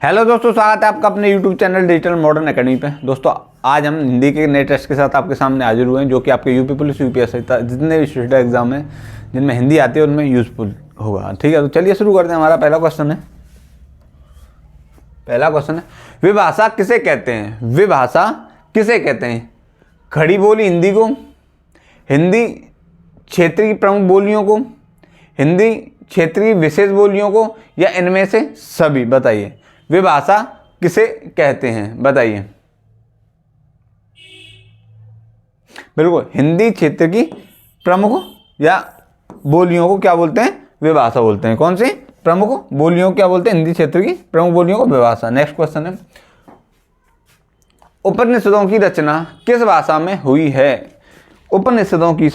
Hello दोस्तों, स्वागत है आपका अपने YouTube channel digital modern academy पे। दोस्तों आज हम हिंदी के नए टेस्ट के साथ आपके सामने हाजिर हुए हैं, जो कि आपके यूपी पुलिस यूपीएससी जितने भी स्टेट एग्जाम हैं जिनमें हिंदी आती है उनमें यूजफुल होगा। ठीक है, तो चलिए शुरू करते हैं। हमारा पहला क्वेश्चन है विभाषा किसे कहते हैं? विभाषा किसे कहते हैं? खड़ी बोली हिंदी को, हिंदी क्षेत्रीय प्रमुख बोलियों को, हिंदी क्षेत्रीय विशेष बोलियों को, या इनमें से सभी? बताइए, विभाषा किसे कहते हैं? बताइए। बिल्कुल, हिंदी क्षेत्र की प्रमुख या बोलियों को क्या बोलते हैं? विभाषा बोलते हैं। कौन सी प्रमुख बोलियों को क्या बोलते हैं? हिंदी क्षेत्र की प्रमुख बोलियों को विभाषा। नेक्स्ट क्वेश्चन है, उपनिषदों की रचना किस भाषा में हुई है? उपनिषदों की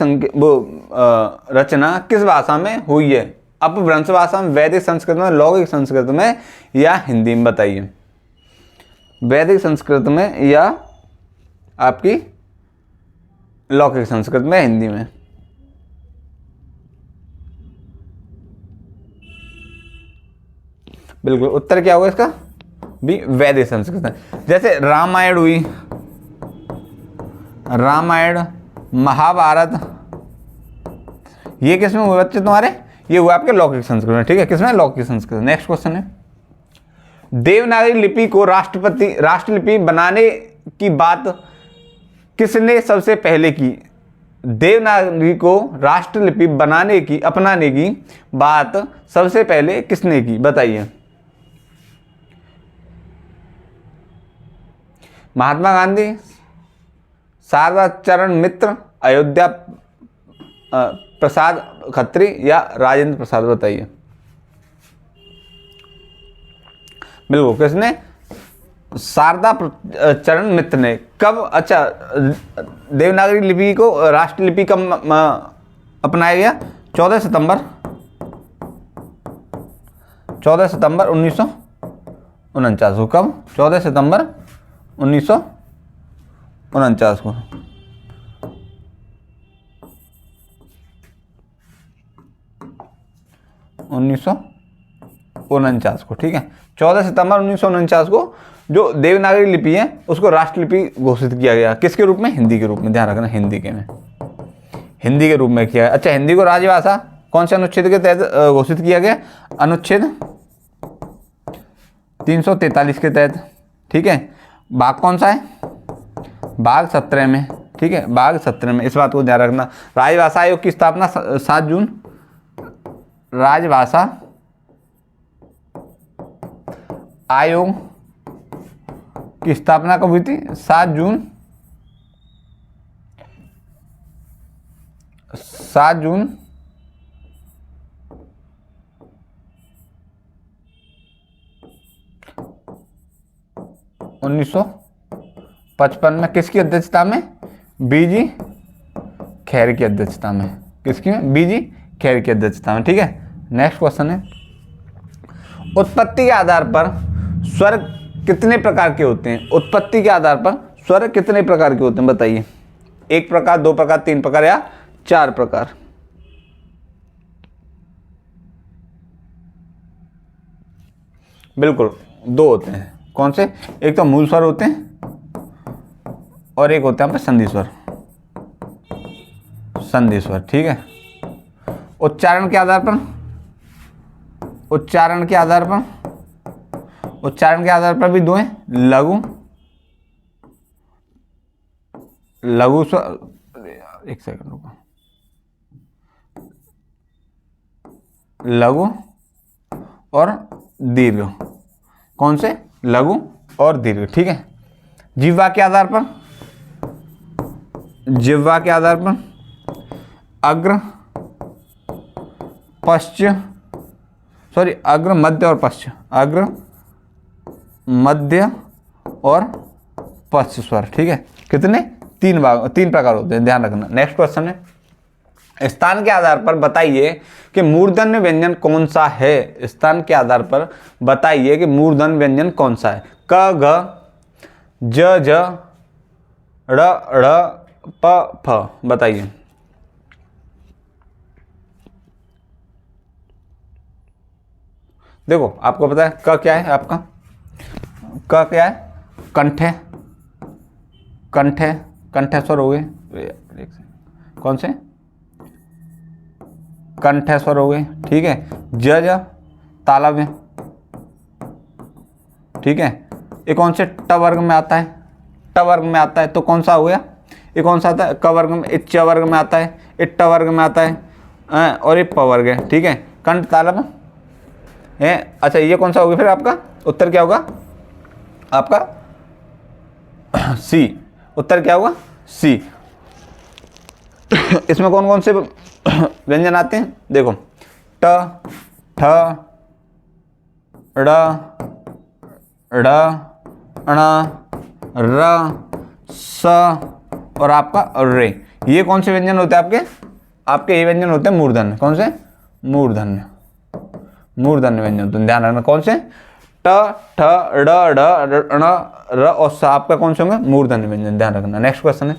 रचना किस भाषा में हुई है? अपभ्रंश भाषा में, वैदिक संस्कृत में, लौकिक संस्कृत में, या हिंदी में? बताइए, वैदिक संस्कृत में या आपकी लौकिक संस्कृत में, हिंदी में? बिल्कुल, उत्तर क्या होगा इसका? भी वैदिक संस्कृत में। जैसे रामायण हुई, रामायण, महाभारत, ये किसमें हुए बच्चे तुम्हारे? ये हुआ आपके लौकिक संस्कृत में। ठीक है, किसमें? लौकिक संस्कृत। नेक्स्ट क्वेश्चन है, देवनागरी लिपि को राष्ट्रलिपि बनाने की बात किसने सबसे पहले की? देवनागरी को राष्ट्रलिपि अपनाने की बात सबसे पहले किसने की? बताइए। महात्मा गांधी, शारदा चरण मित्र, अयोध्या प्रसाद खत्री, या राजेंद्र प्रसाद? बताइए। बिल्कुल, किसने? शारदा चरण मित्र ने। कब? अच्छा, देवनागरी लिपि को राष्ट्रलिपि कब अपनाया गया? 14 सितंबर 1949 को। कब? 14 सितंबर 1949 को। 1949 को। ठीक है, 14 सितंबर 1949 को जो देवनागरी लिपि है उसको राष्ट्रलिपि घोषित किया गया। किसके रूप में? हिंदी के रूप में। ध्यान रखना, हिंदी के रूप में किया है। अच्छा, हिंदी को राजभाषा कौन से अनुच्छेद के तहत घोषित किया गया? अनुच्छेद 343 के तहत। ठीक है, भाग कौन सा है? भाग 17 में। ठीक है, भाग 17 में, इस बात को ध्यान रखना। राजभाषा आयोग की स्थापना 7 जून, राजभाषा आयोग की स्थापना कब हुई थी? 7 जून 1955 में। किसकी अध्यक्षता में? बीजी खैर की अध्यक्षता में। किसकी में? बीजी खैर की अध्यक्षता में। ठीक है, नेक्स्ट क्वेश्चन है, उत्पत्ति के आधार पर स्वर कितने प्रकार के होते हैं? उत्पत्ति के आधार पर स्वर कितने प्रकार के होते हैं? बताइए। 1 प्रकार, 2 प्रकार, 3 प्रकार, या 4 प्रकार? बिल्कुल, 2 होते हैं। कौन से? एक तो मूल स्वर होते हैं और एक होते हैं आपके संधि स्वर। ठीक है, उच्चारण के आधार पर भी 2 हैं। लघु स्वर, एक सेकंड रुको, लघु और दीर्घ। कौन से? लघु और दीर्घ। ठीक है, जिह्वा के आधार पर अग्र, मध्य और पश्च। अग्र, मध्य और पश्च स्वर। ठीक है, कितने? 3 प्रकार होते हैं, ध्यान रखना। नेक्स्ट क्वेश्चन है, स्थान के आधार पर बताइए कि मूर्धन्य व्यंजन कौन सा है? स्थान के आधार पर बताइए कि मूर्धन्य व्यंजन कौन सा है? क, घ, ज, ड़, प, फ? बताइए। देखो, आपको पता है क क्या है आपका? का क्या है? कंठ है, कंठ है, कंठस्वर हो गए। कौन से? कंठस्वर हो गए, ठीक है। ज तालब है, ठीक है। ये कौन से? ट वर्ग में आता है, ट वर्ग में आता है, तो कौन सा हो गया? ये कौन सा आता है? क वर्ग में। ये च वर्ग में आता है, ये ट वर्ग में आता है, और ये प वर्ग है, ठीक है। कंठ तालब है। अच्छा, ये कौन सा होगा फिर आपका? उत्तर क्या होगा आपका? सी। उत्तर क्या होगा? सी। इसमें कौन कौन से व्यंजन आते हैं? देखो, ट, ठ, ड़, ढ़, ण, र, स और आपका रे। ये कौन से व्यंजन होते हैं आपके? आपके ये व्यंजन होते हैं मूर्धन्य। कौन से? मूर्धन्य, मूर्धन्य व्यंजन। तो ध्यान रखना कौन से? ट, ठ, ड़, ढ़, ण, र और स आपका कौन से होंगे? मूर्धन्य व्यंजन। ध्यान रखना। नेक्स्ट क्वेश्चन है,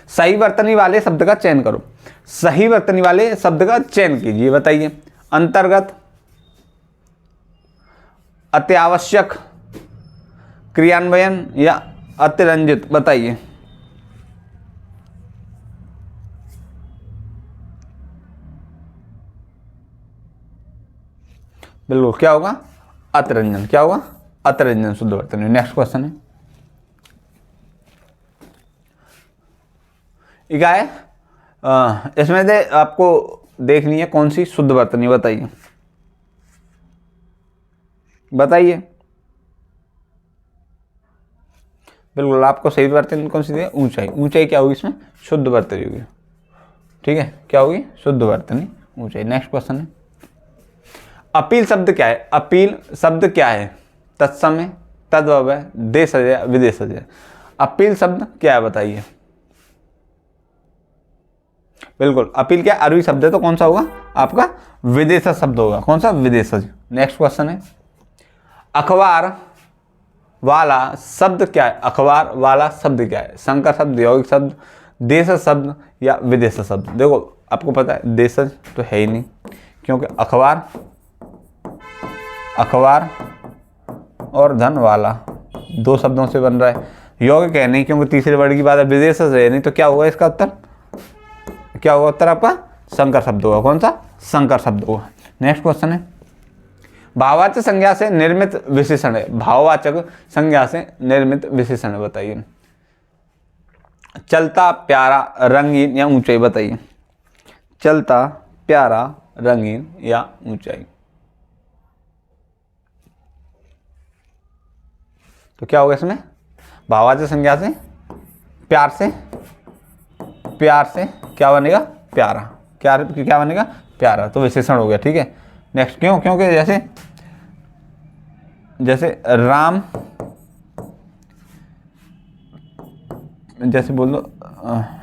सही वर्तनी वाले शब्द का चयन करो। सही वर्तनी वाले शब्द का चयन कीजिए, बताइए। अंतर्गत, अत्यावश्यक, क्रियान्वयन या अतिरंजित, बताइए। बिल्कुल क्या होगा? अतिरंजन। क्या होगा? अतिरंजन शुद्ध वर्तनी। नेक्स्ट क्वेश्चन है, क्या है? इसमें से आपको देखनी है कौन सी शुद्ध वर्तनी, बताइए, बताइए। बिल्कुल आपको सही वर्तनी कौन सी है? ऊंचाई। ऊंचाई क्या होगी इसमें? शुद्ध वर्तनी होगी, ठीक है। क्या होगी? शुद्ध वर्तनी, ऊंचाई। नेक्स्ट क्वेश्चन है, अपील शब्द क्या है? अपील शब्द क्या है? तत्समय, तद्भव, देशज, विदेशज। अपील शब्द क्या है, बताइए। बिल्कुल अपील क्या? अरबी शब्द है, तो कौन सा होगा आपका? विदेशज शब्द होगा। कौन सा? विदेशज। नेक्स्ट क्वेश्चन है, अखबार वाला शब्द क्या है? अखबार वाला शब्द क्या है? संकर शब्द, यौगिक शब्द, देशज शब्द या विदेशज शब्द? देखो आपको पता है देशज तो है ही नहीं, क्योंकि अखबार, अखबार और धन वाला दो शब्दों से बन रहा है। यौगिक है नहीं, क्योंकि तीसरे वर्ड की बात है। विदेशज है नहीं, तो क्या होगा इसका उत्तर? क्या होगा उत्तर आपका? संकर शब्द होगा। कौन सा? संकर शब्द होगा। नेक्स्ट क्वेश्चन है, भाववाचक संज्ञा से निर्मित विशेषण है। भाववाचक संज्ञा से निर्मित विशेषण है, बताइए। चलता, प्यारा, रंगीन या ऊंचाई, बताइए। चलता, प्यारा, रंगीन या ऊंचाई? तो क्या होगा इसमें? भाववाचक संज्ञा से, प्यार से, प्यार से क्या बनेगा? प्यारा। क्या बनेगा? प्यारा। तो विशेषण हो गया, ठीक है। नेक्स्ट, क्यों? क्योंकि जैसे राम, जैसे बोल दो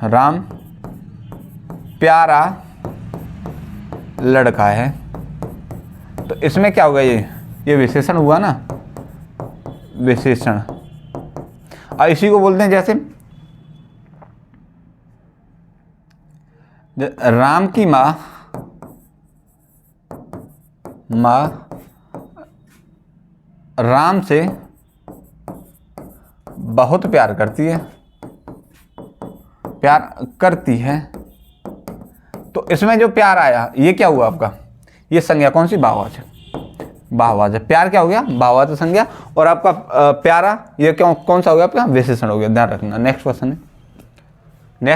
राम प्यारा लड़का है, तो इसमें क्या होगा? ये विशेषण हुआ ना, विशेषण। और इसी को बोलते हैं जैसे राम की माँ राम से बहुत प्यार करती है, तो इसमें जो प्यार आया ये क्या हुआ आपका? ये संज्ञा कौन सी? भाववाचक। भाववाचक। प्यार क्या हो गया? भाववाचक संज्ञा। और आपका प्यारा ये क्यों कौन सा हो गया आपका? विशेषण हो गया। ध्यान रखना। नेक्स्ट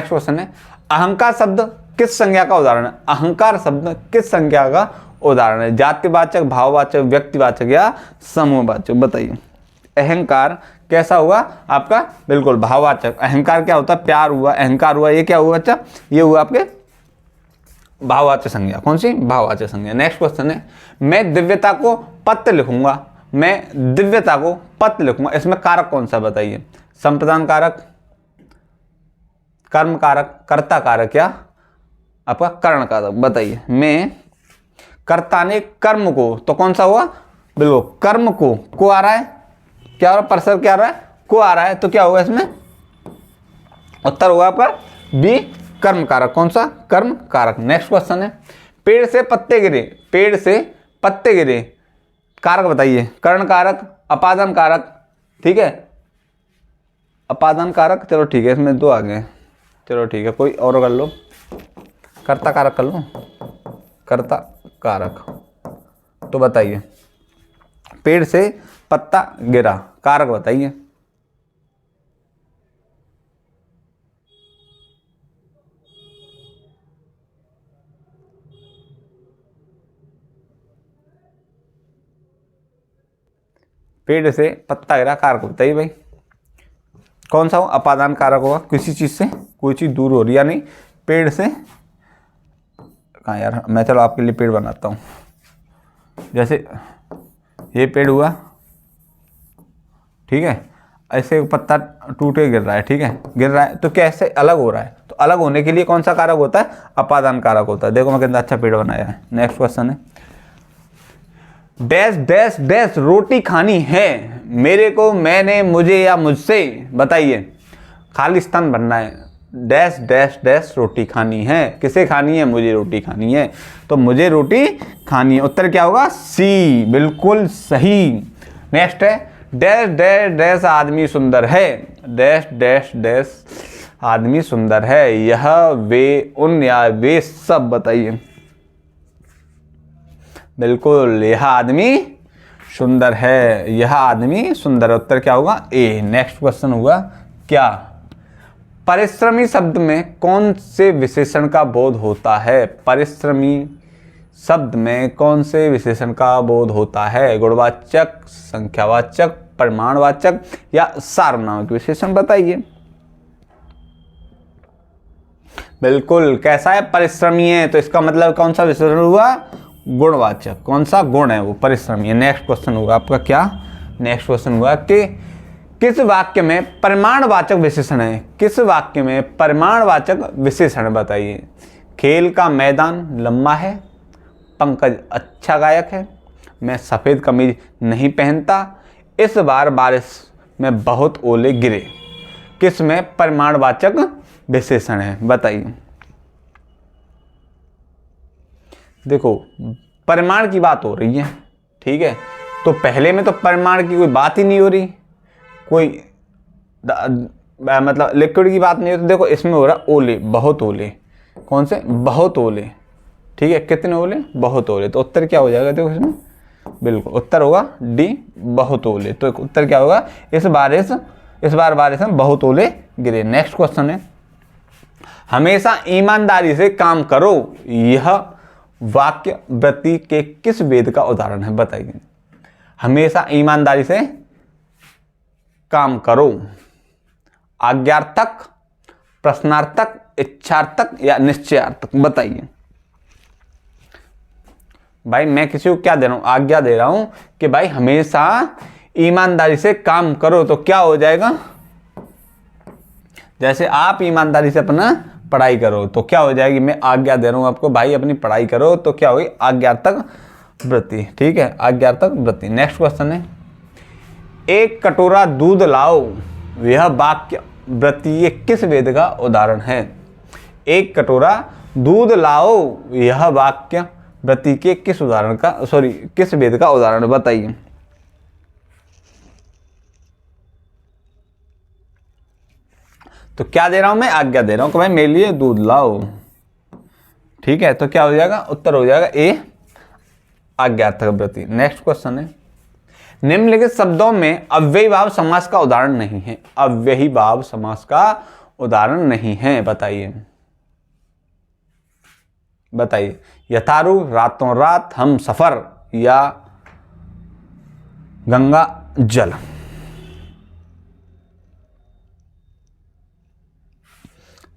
क्वेश्चन है, अहंकार शब्द किस संज्ञा का उदाहरण है? अहंकार शब्द किस संज्ञा का उदाहरण है? जातिवाचक, भाववाचक, व्यक्तिवाचक या समूहवाचक, बताइए। अहंकार कैसा हुआ आपका? बिल्कुल भाववाचक। अहंकार क्या होता है? प्यार हुआ, अहंकार हुआ, ये क्या हुआ बच्चा? ये हुआ आपके भाववाचक संज्ञा। कौन सी? भाववाचक संज्ञा। नेक्स्ट क्वेश्चन है, मैं दिव्यता को पत्र लिखूंगा। मैं दिव्यता को पत्र लिखूंगा, इसमें कारक कौन सा, बताइए। संप्रदान कारक, कर्म कारक, कर्ता कारक या आपका कर्ण कारक, बताइए। मैं कर्ता ने कर्म को, तो कौन सा हुआ? बिल्कुल कर्म को आ रहा है, क्या हो रहा है? परसर क्या आ रहा है? को आ रहा है, तो क्या होगा इसमें? उत्तर होगा आपका बी, कर्म कारक। कौन सा? कर्म कारक। नेक्स्ट क्वेश्चन है, पेड़ से पत्ते गिरे, पेड़ से पत्ते गिरे, कारक बताइए। कर्ण कारक, अपादान कारक, ठीक है, अपादान कारक, चलो ठीक है, इसमें 2 आ गए, चलो ठीक है, कोई और कर लो, कर्ता कारक कर लो, कर्ता कारक। तो बताइए, पेड़ से पत्ता गिरा, कारक बताइए। पेड़ से पत्ता गिरा, कारक बताइए भाई, कौन सा हो? अपादान कारक होगा, किसी चीज से कोई चीज दूर हो रही, यानी पेड़ से, कहाँ यार, मैं चलो आपके लिए पेड़ बनाता हूँ। जैसे ये पेड़ हुआ, ठीक है, ऐसे एक पत्ता टूट के गिर रहा है, ठीक है, गिर रहा है, तो कैसे अलग हो रहा है? तो अलग होने के लिए कौन सा कारक होता है? अपादान कारक होता है। देखो मैं कितना अच्छा पेड़ बनाया है। नेक्स्ट क्वेश्चन है, डैश डैश डैश रोटी खानी है मेरे को, मैंने, मुझे या मुझसे, बताइए, खाली स्थान भरना है। डैश डैश डैश रोटी खानी है, किसे खानी है? मुझे रोटी खानी है, तो मुझे रोटी खानी है, उत्तर क्या होगा? सी, बिल्कुल सही। नेक्स्ट है, डैश डैश डैश आदमी सुंदर है, डैश डैश डैश आदमी सुंदर है, यह, वे, उन या वे सब, बताइए। बिल्कुल, यह आदमी सुंदर है, यह आदमी सुंदर है, उत्तर क्या होगा? ए। नेक्स्ट क्वेश्चन हुआ, क्या परिश्रमी शब्द में कौन से विशेषण का बोध होता है? परिश्रमी शब्द में कौन से विशेषण का बोध होता है? गुणवाचक, संख्यावाचक, परिमाणवाचक या सार्वनामिक विशेषण, बताइए। बिल्कुल, कैसा है? परिश्रमी है, तो इसका मतलब कौन सा विशेषण हुआ? गुणवाचक। कौन सा गुण है वो? परिश्रमी है। नेक्स्ट क्वेश्चन होगा आपका, क्या? नेक्स्ट क्वेश्चन हुआ कि किस वाक्य में परिमाणवाचक विशेषण है? किस वाक्य में परिमाणवाचक विशेषण, बताइए। खेल का मैदान लंबा है, पंकज अच्छा गायक है, मैं सफ़ेद कमीज नहीं पहनता, इस बार बारिश में बहुत ओले गिरे, किस में परिमाणवाचक विशेषण है? बताइए। देखो, परिमाण की बात हो रही है, ठीक है, तो पहले में तो परिमाण की कोई बात ही नहीं हो रही, कोई मतलब लिक्विड की बात नहीं होती। देखो इसमें हो रहा ओले, बहुत ओले, कौन से? बहुत ओले, ठीक है, कितने ओले? बहुत ओले, तो उत्तर क्या हो जाएगा? देखो इसमें बिल्कुल उत्तर होगा डी, बहुत ओले। तो उत्तर क्या होगा? इस बार बारिश में बहुत ओले गिरे। नेक्स्ट क्वेश्चन है, हमेशा ईमानदारी से काम करो, यह वाक्य व्रति के किस वेद का उदाहरण है? बताइए। हमेशा ईमानदारी से काम करो, आज्ञार्थक, प्रश्नार्थक, इच्छार्थक या निश्चयार्थक, बताइए। भाई मैं किसी को क्या दे रहा हूं? आज्ञा दे रहा हूं कि भाई हमेशा ईमानदारी से काम करो, तो क्या हो जाएगा? जैसे आप ईमानदारी से अपना पढ़ाई करो, तो क्या हो जाएगी? मैं आज्ञा दे रहा हूं आपको, भाई अपनी पढ़ाई करो, तो क्या होगी? आज्ञार्थक वृत्ति, ठीक है, आज्ञार्थक वृत्ति। नेक्स्ट क्वेश्चन है, एक कटोरा दूध लाओ, यह वाक्य वृत्ति ये किस वेद का उदाहरण है? एक कटोरा दूध लाओ, यह वाक्य वृत्ति के किस उदाहरण का, किस वेद का उदाहरण, बताइए। तो क्या दे रहा हूं मैं? आज्ञा दे रहा हूं कि भाई मेरे लिए दूध लाओ, ठीक है, तो क्या हो जाएगा? उत्तर हो जाएगा ए, आज्ञार्थक वृत्ति। नेक्स्ट क्वेश्चन है, निम्नलिखित शब्दों में अव्ययी भाव समास का उदाहरण नहीं है, अव्ययी भाव समास का उदाहरण नहीं है, बताइए। बताइए, यथारू, रातों रात, हम सफर या गंगा जल।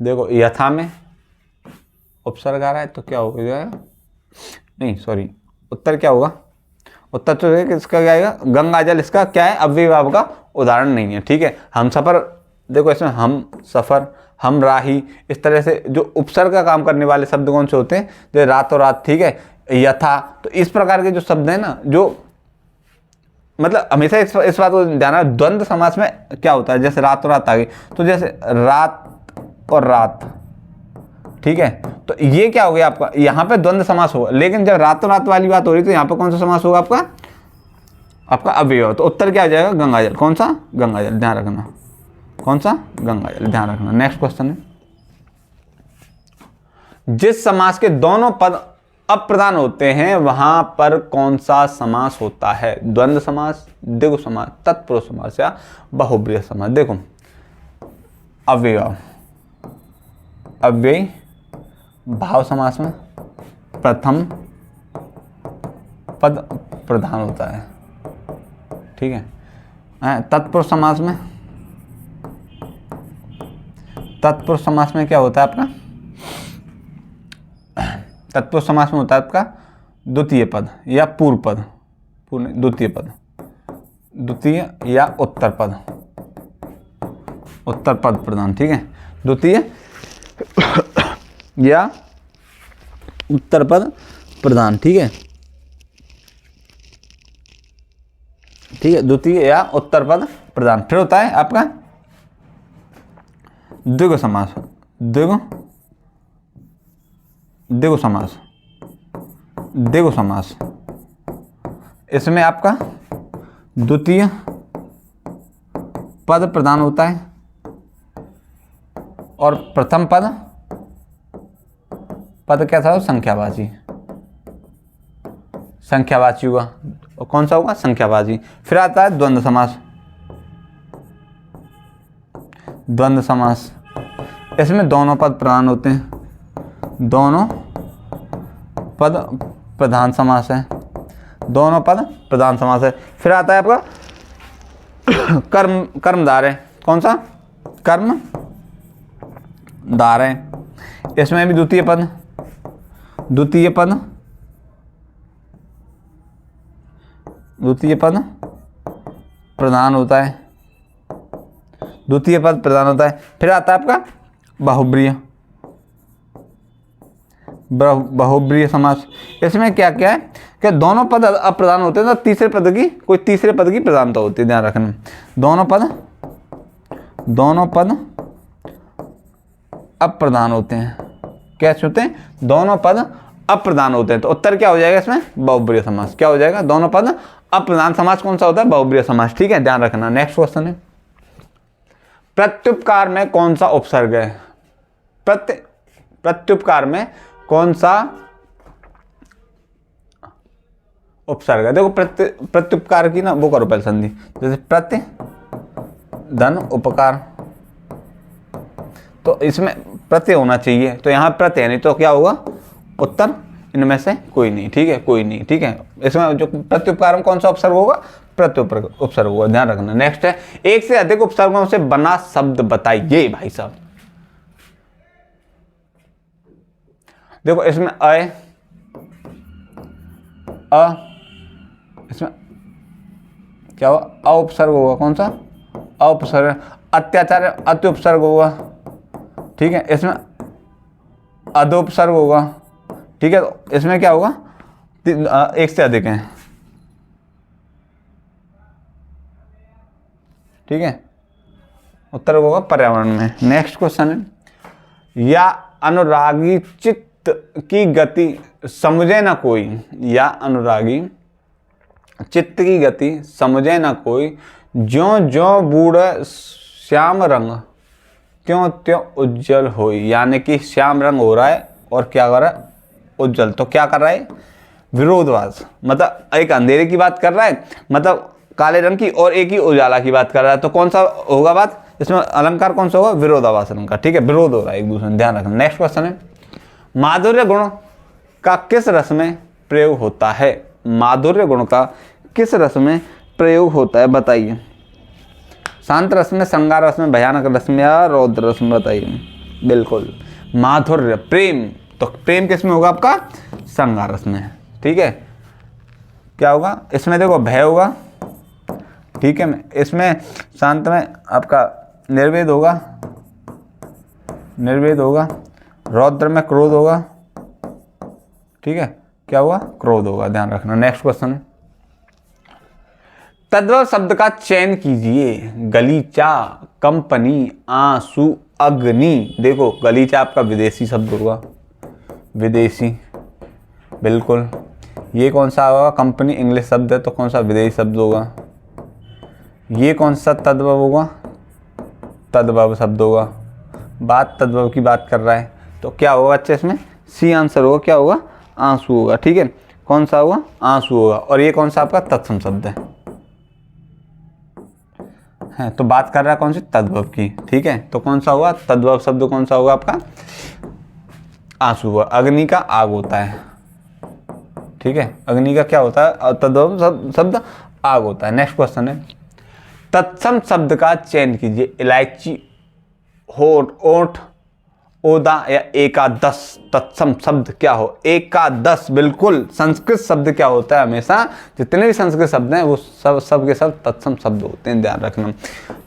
देखो यथा में उपसर्ग आ रहा है, तो क्या हो जाएगा? नहीं सॉरी, उत्तर क्या होगा? उत्तर तो इसका क्या आएगा? गंगा जल इसका क्या है? अव्ययी भाव का उदाहरण नहीं है, ठीक है। हम सफर, देखो इसमें हम सफर, हम राही, इस तरह से जो उपसर्ग का काम करने वाले शब्द कौन से होते हैं? जो रातों रात, ठीक है, यथा, तो इस प्रकार के जो शब्द हैं ना, जो मतलब हमेशा इस बात को ध्यान रखना, द्वंद्व समास में क्या होता है? जैसे रातों रात आ गई, तो जैसे रात और रात, ठीक है, तो ये क्या हो गया आपका? यहाँ पे द्वंद्व समास होगा, लेकिन जब रातों रात वाली बात हो रही तो यहाँ पे कौन सा समास होगा आपका? आपका अवयव, तो उत्तर क्या हो जाएगा? गंगाजल। कौन सा? गंगाजल, ध्यान रखना। कौन सा? गंगाजल, ध्यान रखना। नेक्स्ट क्वेश्चन है, जिस समास के दोनों पद अप्रधान होते हैं वहां पर कौन सा समास होता है? द्वंद्व समास, द्विगु समास, तत्पुरुष समास या बहुब्रीहि समास? देखो, अव्यय, अव्यय भाव समास में प्रथम पद प्रधान होता है, ठीक है। तत्पुरुष समास में, तत्पुरुष समास में क्या होता है आपका? तत्पुरुष समास में होता है आपका द्वितीय पद या पूर्व पद, द्वितीय पद, द्वितीय या उत्तर पद, उत्तर पद प्रधान, ठीक है। द्वितीय या उत्तर पद प्रधान, ठीक है, ठीक है, द्वितीय या उत्तर पद प्रधान। फिर होता है आपका द्विगु समास, द्विगु समास, द्विगु समास। इसमें आपका द्वितीय पद प्रधान होता है और प्रथम पद क्या था? संख्यावाची, संख्यावाची हुआ। और कौन सा होगा? संख्यावाची। फिर आता है द्वंद्व समास, द्वंद्व समास। इसमें दोनों पद प्रधान होते हैं, दोनों पद प्रधान समास है, दोनों पद प्रधान समास है। फिर आता है आपका कर्मधारय। कौन सा? कर्मधारय। इसमें भी द्वितीय पद प्रधान होता है, द्वितीय पद प्रधान होता है। फिर आता है आपका बहुब्रीहि समास। इसमें क्या क्या है कि दोनों पद अप्रधान होते हैं तो तीसरे पद की प्रधानता होती है, ध्यान रखना। दोनों पद अप्रधान होते हैं। कैसे होते हैं? दोनों पद अप्रधान होते हैं। तो उत्तर क्या हो जाएगा इसमें? बहुब्रीहि समास। क्या हो जाएगा? दोनों पद अप्रधान समास कौन सा होता है? बहुब्रीहि समास, ठीक है, ध्यान रखना। नेक्स्ट क्वेश्चन है, प्रत्युपकार में कौन सा उपसर्ग है? प्रत्युपकार में कौन सा उपसर्ग है? देखो, प्रत्युपकार की ना वो करो पहले संधि, जैसे प्रत्य धन उपकार, तो इसमें प्रत्यय होना चाहिए, तो यहाँ प्रत्यय नहीं, तो क्या होगा? उत्तर इनमें से कोई नहीं, ठीक है, कोई नहीं, ठीक है। इसमें जो प्रत्युपकार में कौन सा उपसर्ग होगा? उपसर्ग होगा, ध्यान रखना। नेक्स्ट है, एक से अधिक उपसर्गों से बना शब्द बताइए। भाई साहब देखो, इसमें इसमें क्या होगा? अउपसर्ग होगा। कौन सा? अउपसर्ग। अत्याचार अति उपसर्ग होगा, ठीक है। इसमें अधोपसर्ग होगा, ठीक है। तो इसमें क्या होगा? एक से अधिक हैं, ठीक है। उत्तर होगा पर्यावरण में। नेक्स्ट क्वेश्चन है, या अनुरागी चित्त की गति समझे ना कोई, या अनुरागी चित्त की गति समझे ना कोई, ज्यों ज्यों बूढ़ श्याम रंग त्यों त्यों उज्जवल होई। यानी कि श्याम रंग हो रहा है और क्या कर रहा है? उज्जवल। तो क्या कर रहा है? विरोधवाद, मतलब एक अंधेरे की बात कर रहा है, मतलब काले रंग की, और एक ही उजाला की बात कर रहा है। तो कौन सा होगा बात? इसमें अलंकार कौन सा होगा? विरोधाभास अलंकार, ठीक है, विरोध हो रहा है एक दूसरे में, ध्यान रखना। नेक्स्ट क्वेश्चन है, माधुर्य गुण का किस रस में प्रयोग होता है? माधुर्य गुण का किस रस में प्रयोग होता है, बताइए। शांत रस में, श्रृंगार रस में, भयानक रस में या रौद्र रस में? बताइए। बिल्कुल, माधुर्य, प्रेम। तो प्रेम किस में होगा आपका? श्रृंगार रस में, ठीक है। क्या होगा इसमें? देखो, भय होगा, ठीक है। इसमें शांत में आपका निर्वेद होगा, रौद्र में क्रोध होगा, ठीक है। क्या होगा? क्रोध होगा, ध्यान रखना। नेक्स्ट क्वेश्चन है, तद्भव शब्द का चयन कीजिए। गलीचा, कंपनी, आंसू, अग्नि। देखो, गलीचा आपका विदेशी शब्द होगा, विदेशी, बिल्कुल। ये कौन सा होगा? कंपनी इंग्लिश शब्द है तो कौन सा विदेशी शब्द होगा? ये कौन सा तद्भव होगा? तद्भव शब्द होगा। बात तद्भव की बात कर रहा है तो क्या होगा बच्चे इसमें? सी आंसर होगा। क्या होगा? आंसू होगा। ठीक है, कौन सा होगा? आंसू होगा। और ये कौन सा आपका तत्सम शब्द है तो बात कर रहा है कौन सी? तद्भव की। ठीक है, तो कौन सा होगा? तद्भव शब्द कौन सा होगा आपका? आंसू होगा। अग्नि का आग होता है। ठीक है, अग्नि का क्या होता है? तद्भव शब्द आग होता है। नेक्स्ट क्वेश्चन है, तत्सम शब्द का चयन कीजिए। इलायची, होठ, ओठ, ओदा या एकादश। तत्सम शब्द क्या हो? एकादश। बिल्कुल, संस्कृत शब्द क्या होता है? हमेशा जितने भी संस्कृत शब्द हैं वो सब के सब तत्सम शब्द होते हैं, ध्यान रखना।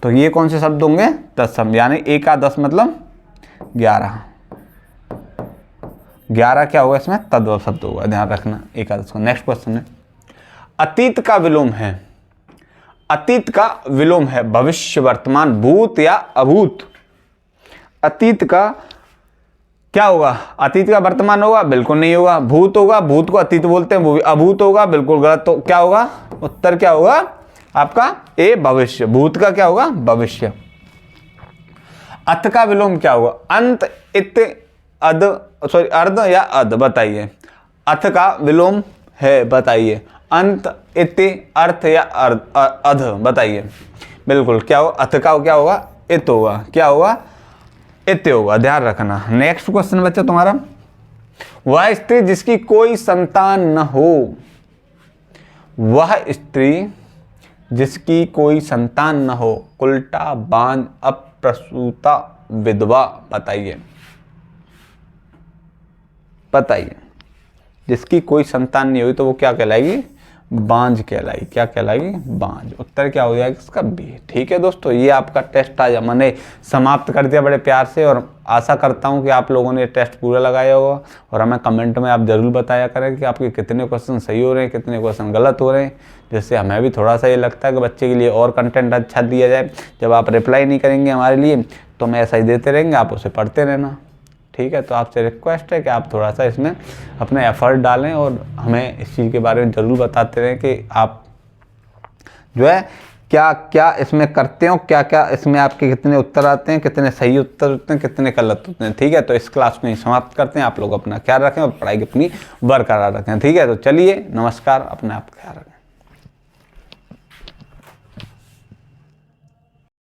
तो ये कौन से शब्द होंगे? तत्सम, यानी एकादश मतलब 11। 11 क्या होगा इसमें? तद्भव शब्द होगा, ध्यान रखना एकादश को। नेक्स्ट क्वेश्चन है, अतीत का विलोम है। अतीत का विलोम है भविष्य, वर्तमान, भूत या अभूत। अतीत का क्या होगा? अतीत का वर्तमान होगा? बिल्कुल नहीं होगा। भूत होगा? भूत को अतीत बोलते हैं, वो भी अभूत होगा, बिल्कुल गलत। तो क्या होगा उत्तर? क्या होगा आपका? ए, भविष्य। भूत का क्या होगा? भविष्य। अथ का विलोम क्या होगा? अंत, इत, अध, सॉरी अर्ध या अध, बताइए। अथ का विलोम है, बताइए। अंत, इति, अर्थ या अध, बताइए। बिल्कुल क्या होगा? अथ का क्या होगा? इत होगा। क्या होगा? इत होगा, ध्यान रखना। नेक्स्ट क्वेश्चन बच्चा तुम्हारा, वह स्त्री जिसकी कोई संतान न हो। वह स्त्री जिसकी कोई संतान न हो। उल्टा, बांझ, अप्रसूता, विधवा, बताइए। बताइए, जिसकी कोई संतान नहीं हुई तो वो क्या कहलाएगी? बांझ कहलाएगी। क्या कहलाएगी? बांझ। उत्तर क्या हो जाएगा इसका? बी। ठीक है दोस्तों, ये आपका टेस्ट आज मैंने समाप्त कर दिया बड़े प्यार से, और आशा करता हूँ कि आप लोगों ने टेस्ट पूरा लगाया होगा। और हमें कमेंट में आप जरूर बताया करें कि आपके कितने क्वेश्चन सही हो रहे हैं, कितने क्वेश्चन गलत हो रहे हैं, जिससे हमें भी थोड़ा सा ये लगता है कि बच्चे के लिए और कंटेंट अच्छा दिया जाए। जब आप रिप्लाई नहीं करेंगे हमारे लिए तो हम ऐसा ही देते रहेंगे, आप उसे पढ़ते रहना। ठीक है, तो आपसे रिक्वेस्ट है कि आप थोड़ा सा इसमें अपने एफर्ट डालें और हमें इस चीज़ के बारे में ज़रूर बताते रहें कि आप जो है क्या क्या इसमें करते हो, क्या क्या इसमें आपके कितने उत्तर आते हैं, कितने सही उत्तर होते हैं, कितने गलत होते हैं। ठीक है, तो इस क्लास को ही समाप्त करते हैं। आप लोग अपना ख्याल रखें और पढ़ाई की अपनी बरकरार रखें। ठीक है, तो चलिए, नमस्कार, अपने आप ख्याल रखें।